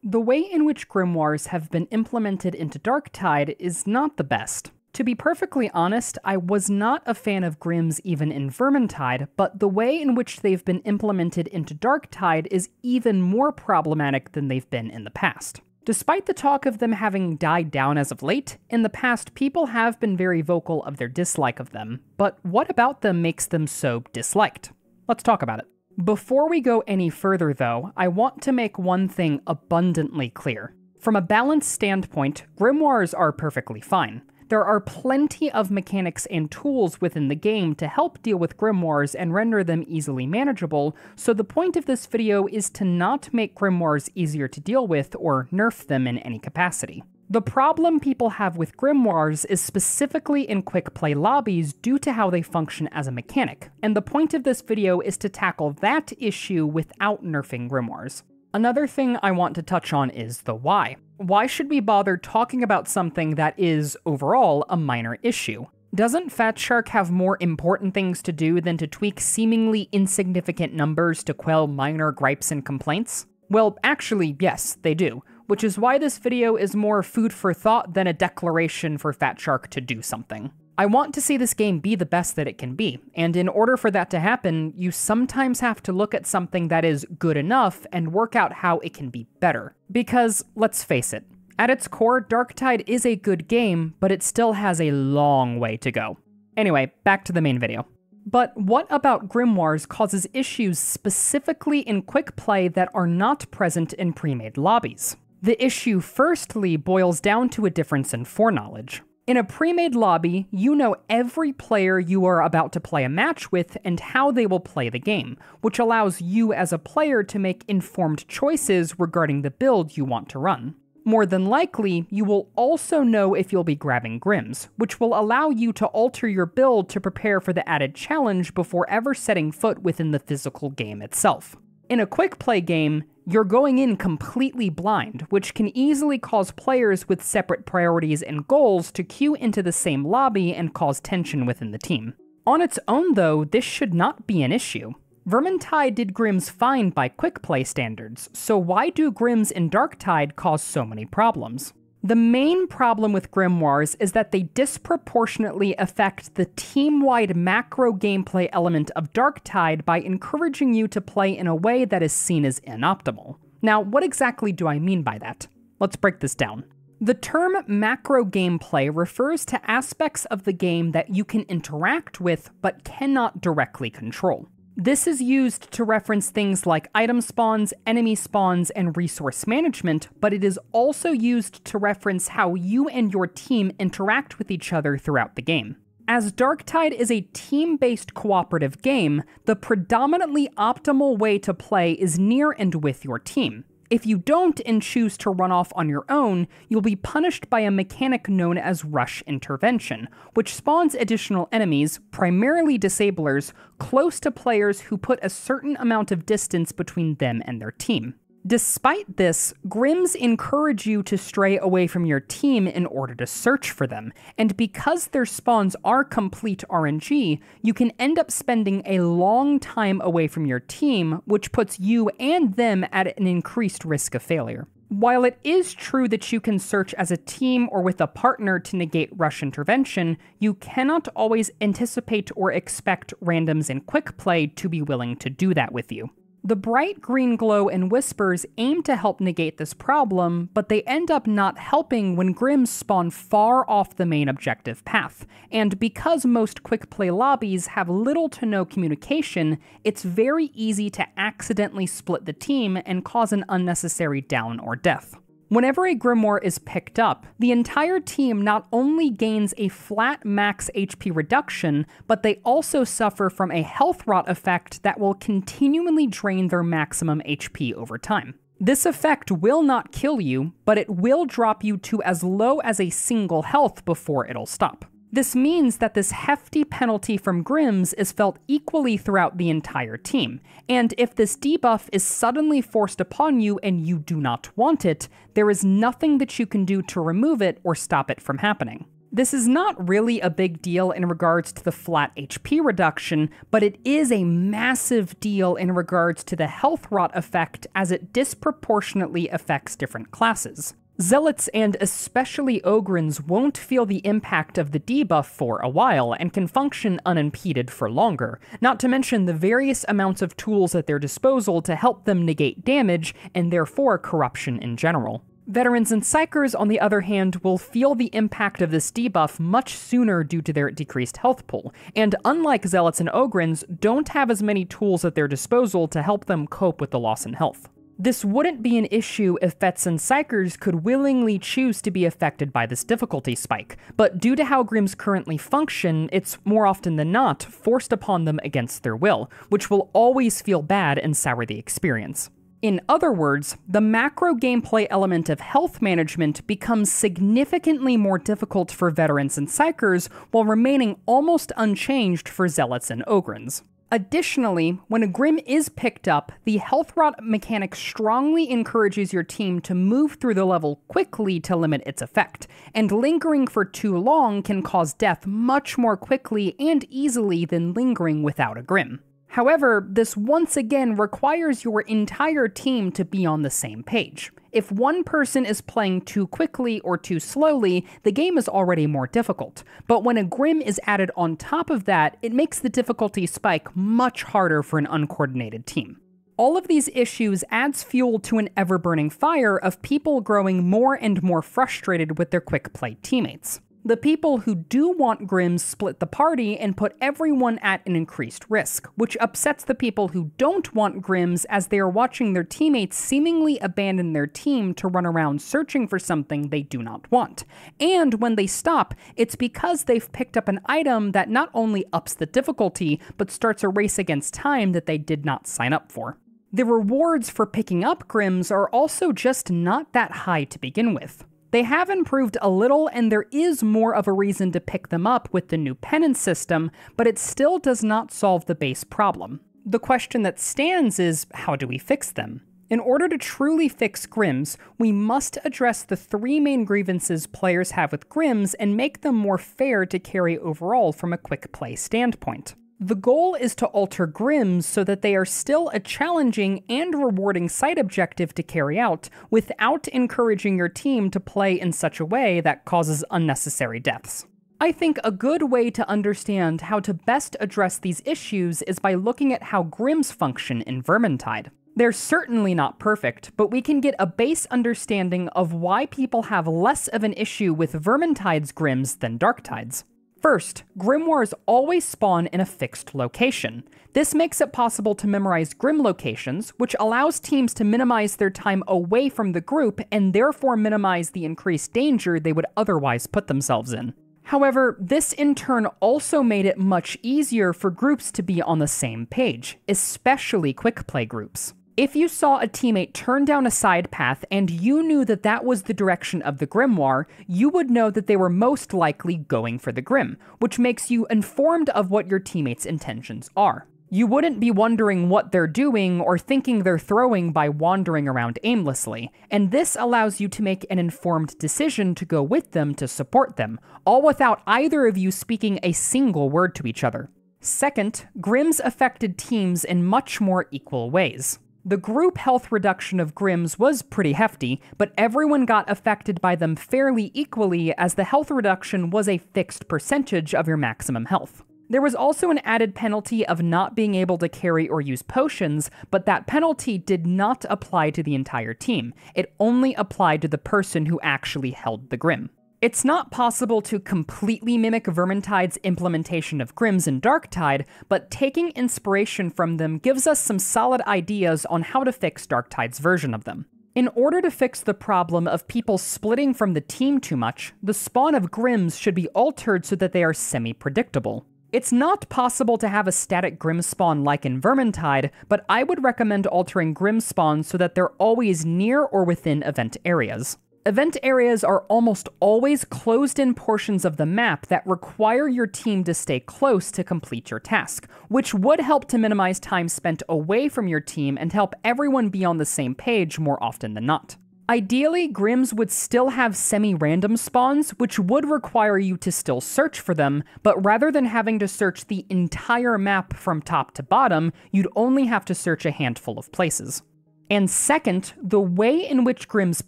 The way in which Grimoires have been implemented into Darktide is not the best. To be perfectly honest, I was not a fan of Grims even in Vermintide, but the way in which they've been implemented into Darktide is even more problematic than they've been in the past. Despite the talk of them having died down as of late, in the past people have been very vocal of their dislike of them, but what about them makes them so disliked? Let's talk about it. Before we go any further though, I want to make one thing abundantly clear. From a balance standpoint, Grimoires are perfectly fine. There are plenty of mechanics and tools within the game to help deal with Grimoires and render them easily manageable, so the point of this video is to not make Grimoires easier to deal with or nerf them in any capacity. The problem people have with Grimoires is specifically in quick play lobbies due to how they function as a mechanic, and the point of this video is to tackle that issue without nerfing Grimoires. Another thing I want to touch on is the why. Why should we bother talking about something that is, overall, a minor issue? Doesn't Fatshark have more important things to do than to tweak seemingly insignificant numbers to quell minor gripes and complaints? Well, actually, yes, they do, which is why this video is more food for thought than a declaration for Fatshark to do something. I want to see this game be the best that it can be, and in order for that to happen, you sometimes have to look at something that is good enough and work out how it can be better. Because, let's face it, at its core, Darktide is a good game, but it still has a long way to go. Anyway, back to the main video. But what about Grimoires causes issues specifically in quick play that are not present in pre-made lobbies? The issue firstly boils down to a difference in foreknowledge. In a pre-made lobby, you know every player you are about to play a match with and how they will play the game, which allows you as a player to make informed choices regarding the build you want to run. More than likely, you will also know if you'll be grabbing Grims, which will allow you to alter your build to prepare for the added challenge before ever setting foot within the physical game itself. In a quick play game, you're going in completely blind, which can easily cause players with separate priorities and goals to queue into the same lobby and cause tension within the team. On its own though, this should not be an issue. Vermintide did Grims fine by quick play standards, so why do Grims in Darktide cause so many problems? The main problem with Grimoires is that they disproportionately affect the team-wide macro gameplay element of Darktide by encouraging you to play in a way that is seen as inoptimal. Now, what exactly do I mean by that? Let's break this down. The term macro gameplay refers to aspects of the game that you can interact with but cannot directly control. This is used to reference things like item spawns, enemy spawns, and resource management, but it is also used to reference how you and your team interact with each other throughout the game. As Darktide is a team-based cooperative game, the predominantly optimal way to play is near and with your team. If you don't and choose to run off on your own, you'll be punished by a mechanic known as Rush Intervention, which spawns additional enemies, primarily disablers, close to players who put a certain amount of distance between them and their team. Despite this, Grims encourage you to stray away from your team in order to search for them, and because their spawns are complete RNG, you can end up spending a long time away from your team, which puts you and them at an increased risk of failure. While it is true that you can search as a team or with a partner to negate Rush Intervention, you cannot always anticipate or expect randoms in quick play to be willing to do that with you. The bright green glow and whispers aim to help negate this problem, but they end up not helping when Grims spawn far off the main objective path, and because most quick play lobbies have little to no communication, it's very easy to accidentally split the team and cause an unnecessary down or death. Whenever a Grimoire is picked up, the entire team not only gains a flat max HP reduction, but they also suffer from a health rot effect that will continually drain their maximum HP over time. This effect will not kill you, but it will drop you to as low as a single health before it'll stop. This means that this hefty penalty from Grims is felt equally throughout the entire team, and if this debuff is suddenly forced upon you and you do not want it, there is nothing that you can do to remove it or stop it from happening. This is not really a big deal in regards to the flat HP reduction, but it is a massive deal in regards to the health rot effect as it disproportionately affects different classes. Zealots and especially Ogryns won't feel the impact of the debuff for a while and can function unimpeded for longer, not to mention the various amounts of tools at their disposal to help them negate damage and therefore corruption in general. Veterans and Psychers, on the other hand, will feel the impact of this debuff much sooner due to their decreased health pool, and unlike Zealots and Ogryns, don't have as many tools at their disposal to help them cope with the loss in health. This wouldn't be an issue if Vets and Psychers could willingly choose to be affected by this difficulty spike, but due to how Grims currently function, it's more often than not forced upon them against their will, which will always feel bad and sour the experience. In other words, the macro gameplay element of health management becomes significantly more difficult for Veterans and Psychers while remaining almost unchanged for Zealots and Ogryns. Additionally, when a Grim is picked up, the health rot mechanic strongly encourages your team to move through the level quickly to limit its effect, and lingering for too long can cause death much more quickly and easily than lingering without a Grim. However, this once again requires your entire team to be on the same page. If one person is playing too quickly or too slowly, the game is already more difficult. But when a Grim is added on top of that, it makes the difficulty spike much harder for an uncoordinated team. All of these issues adds fuel to an ever-burning fire of people growing more and more frustrated with their quick-play teammates. The people who do want Grims split the party and put everyone at an increased risk, which upsets the people who don't want Grims as they are watching their teammates seemingly abandon their team to run around searching for something they do not want. And when they stop, it's because they've picked up an item that not only ups the difficulty, but starts a race against time that they did not sign up for. The rewards for picking up Grims are also just not that high to begin with. They have improved a little, and there is more of a reason to pick them up with the new penance system, but it still does not solve the base problem. The question that stands is, how do we fix them? In order to truly fix Grims, we must address the three main grievances players have with Grims and make them more fair to carry overall from a quick play standpoint. The goal is to alter Grims so that they are still a challenging and rewarding side objective to carry out, without encouraging your team to play in such a way that causes unnecessary deaths. I think a good way to understand how to best address these issues is by looking at how Grims function in Vermintide. They're certainly not perfect, but we can get a base understanding of why people have less of an issue with Vermintide's Grims than Darktide's. First, Grimoires always spawn in a fixed location. This makes it possible to memorize Grim locations, which allows teams to minimize their time away from the group and therefore minimize the increased danger they would otherwise put themselves in. However, this in turn also made it much easier for groups to be on the same page, especially quick play groups. If you saw a teammate turn down a side path and you knew that that was the direction of the Grimoire, you would know that they were most likely going for the Grim, which makes you informed of what your teammates' intentions are. You wouldn't be wondering what they're doing or thinking they're throwing by wandering around aimlessly, and this allows you to make an informed decision to go with them to support them, all without either of you speaking a single word to each other. Second, Grims affected teams in much more equal ways. The group health reduction of Grims was pretty hefty, but everyone got affected by them fairly equally as the health reduction was a fixed percentage of your maximum health. There was also an added penalty of not being able to carry or use potions, but that penalty did not apply to the entire team. It only applied to the person who actually held the Grim. It's not possible to completely mimic Vermintide's implementation of Grims in Darktide, but taking inspiration from them gives us some solid ideas on how to fix Darktide's version of them. In order to fix the problem of people splitting from the team too much, the spawn of Grims should be altered so that they are semi-predictable. It's not possible to have a static Grim spawn like in Vermintide, but I would recommend altering Grim spawns so that they're always near or within event areas. Event areas are almost always closed-in portions of the map that require your team to stay close to complete your task, which would help to minimize time spent away from your team and help everyone be on the same page more often than not. Ideally, Grims would still have semi-random spawns, which would require you to still search for them, but rather than having to search the entire map from top to bottom, you'd only have to search a handful of places. And second, the way in which Grims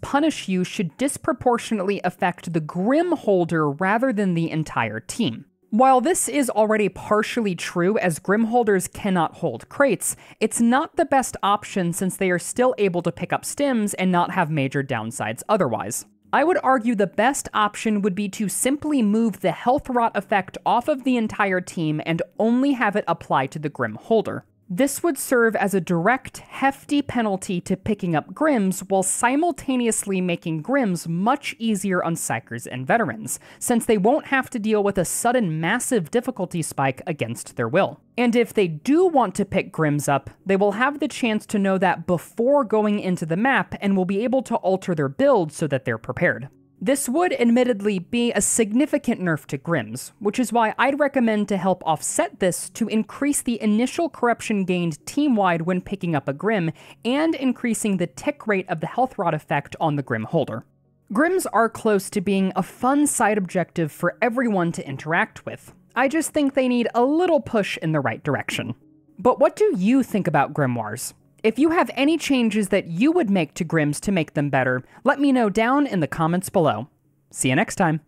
punish you should disproportionately affect the Grim holder rather than the entire team. While this is already partially true as Grim holders cannot hold crates, it's not the best option since they are still able to pick up stims and not have major downsides otherwise. I would argue the best option would be to simply move the health rot effect off of the entire team and only have it apply to the Grim holder. This would serve as a direct, hefty penalty to picking up Grims while simultaneously making Grims much easier on Psychers and Veterans, since they won't have to deal with a sudden massive difficulty spike against their will. And if they do want to pick Grims up, they will have the chance to know that before going into the map and will be able to alter their build so that they're prepared. This would admittedly be a significant nerf to Grims, which is why I'd recommend to help offset this to increase the initial corruption gained team-wide when picking up a Grim, and increasing the tick rate of the health rot effect on the Grim holder. Grims are close to being a fun side objective for everyone to interact with. I just think they need a little push in the right direction. But what do you think about Grimoires? If you have any changes that you would make to Grims to make them better, let me know down in the comments below. See you next time.